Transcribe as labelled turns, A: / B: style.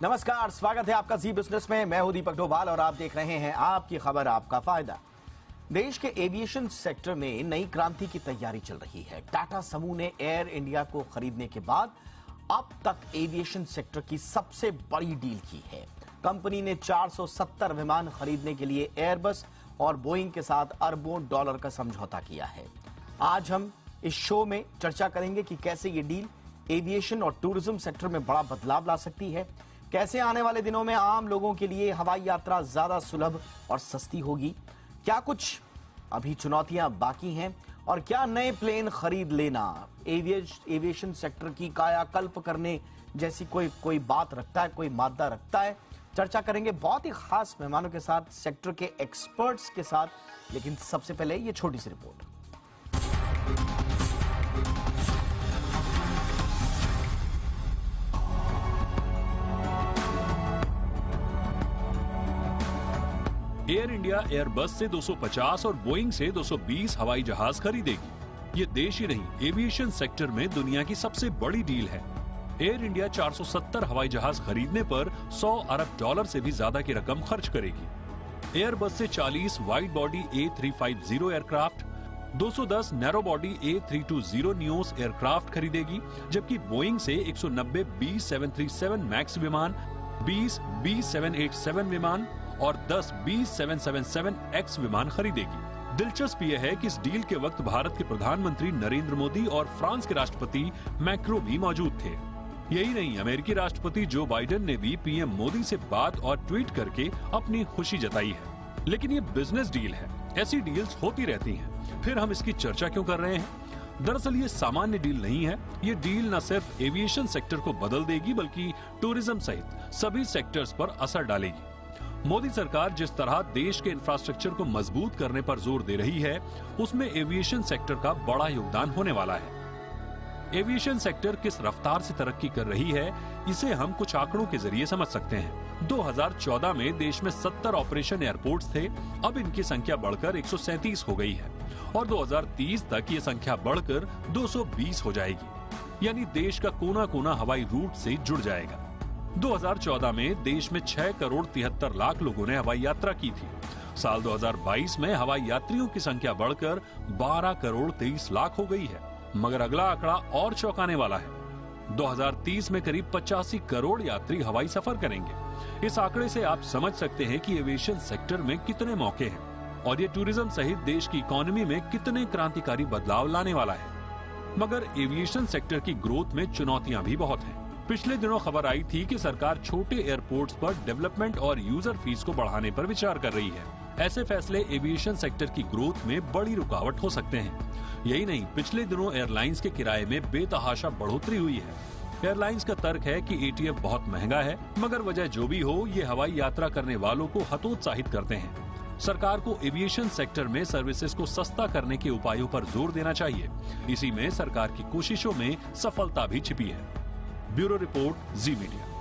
A: नमस्कार, स्वागत है आपका जी बिजनेस में। मैं हूं दीपक डोभाल और आप देख रहे हैं आपकी खबर आपका फायदा। देश के एविएशन सेक्टर में नई क्रांति की तैयारी चल रही है। टाटा समूह ने एयर इंडिया को खरीदने के बाद अब तक एविएशन सेक्टर की सबसे बड़ी डील की है। कंपनी ने 470 विमान खरीदने के लिए एयरबस और बोइंग के साथ अरबों डॉलर का समझौता किया है। आज हम इस शो में चर्चा करेंगे कि कैसे ये डील एविएशन और टूरिज्म सेक्टर में बड़ा बदलाव ला सकती है, कैसे आने वाले दिनों में आम लोगों के लिए हवाई यात्रा ज्यादा सुलभ और सस्ती होगी, क्या कुछ अभी चुनौतियां बाकी हैं और क्या नए प्लेन खरीद लेना एविएशन सेक्टर की कायाकल्प करने जैसी कोई बात रखता है, कोई मादा रखता है। चर्चा करेंगे बहुत ही खास मेहमानों के साथ, सेक्टर के एक्सपर्ट्स के साथ। लेकिन सबसे पहले ये छोटी सी रिपोर्ट।
B: एयर इंडिया एयरबस से 250 और बोइंग से 220 हवाई जहाज खरीदेगी। ये देश ही नहीं, एविएशन सेक्टर में दुनिया की सबसे बड़ी डील है। एयर इंडिया 470 हवाई जहाज खरीदने पर 100 अरब डॉलर से भी ज्यादा की रकम खर्च करेगी। एयरबस से 40 wide body A350 aircraft, 210 narrow body A320 Nios aircraft खरीदेगी, जबकि बोइंग से 190 B737 मैक्स विमान, 20 B787 विमान और 10 B777X विमान खरीदेगी। दिलचस्प यह है कि इस डील के वक्त भारत के प्रधानमंत्री नरेंद्र मोदी और फ्रांस के राष्ट्रपति मैक्रो भी मौजूद थे। यही नहीं, अमेरिकी राष्ट्रपति जो बाइडेन ने भी पीएम मोदी से बात और ट्वीट करके अपनी खुशी जताई है। लेकिन ये बिजनेस डील है, ऐसी डील्स होती रहती हैं। फिर हम इसकी चर्चा क्यों कर रहे हैं? दरअसल ये सामान्य डील नहीं है। ये डील न सिर्फ एविएशन सेक्टर को बदल देगी बल्कि टूरिज्म सहित सभी सेक्टर्स पर असर डालेगी। मोदी सरकार जिस तरह देश के इंफ्रास्ट्रक्चर को मजबूत करने पर जोर दे रही है, उसमें एविएशन सेक्टर का बड़ा योगदान होने वाला है। एविएशन सेक्टर किस रफ्तार से तरक्की कर रही है, इसे हम कुछ आंकड़ों के जरिए समझ सकते हैं। 2014 में देश में 70 ऑपरेशन एयरपोर्ट्स थे, अब इनकी संख्या बढ़कर 137 हो गई है और 2030 तक ये संख्या बढ़कर 220 हो जाएगी। यानी देश का कोना कोना हवाई रूट से जुड़ जाएगा। 2014 में देश में 6 करोड़ 73 लाख लोगों ने हवाई यात्रा की थी। साल 2022 में हवाई यात्रियों की संख्या बढ़कर 12 करोड़ 23 लाख हो गई है। मगर अगला आंकड़ा और चौंकाने वाला है। 2030 में करीब 85 करोड़ यात्री हवाई सफर करेंगे। इस आंकड़े से आप समझ सकते हैं कि एविएशन सेक्टर में कितने मौके हैं और ये टूरिज्म सहित देश की इकोनॉमी में कितने क्रांतिकारी बदलाव लाने वाला है। मगर एविएशन सेक्टर की ग्रोथ में चुनौतियां भी बहुत हैं। पिछले दिनों खबर आई थी कि सरकार छोटे एयरपोर्ट्स पर डेवलपमेंट और यूजर फीस को बढ़ाने पर विचार कर रही है। ऐसे फैसले एविएशन सेक्टर की ग्रोथ में बड़ी रुकावट हो सकते हैं। यही नहीं, पिछले दिनों एयरलाइंस के किराए में बेतहाशा बढ़ोतरी हुई है। एयरलाइंस का तर्क है कि ATF बहुत महंगा है, मगर वजह जो भी हो, ये हवाई यात्रा करने वालों को हतोत्साहित करते हैं। सरकार को एविएशन सेक्टर में सर्विसेज को सस्ता करने के उपायों पर जोर देना चाहिए। इसी में सरकार की कोशिशों में सफलता भी छिपी है। ब्यूरो रिपोर्ट, जी मीडिया।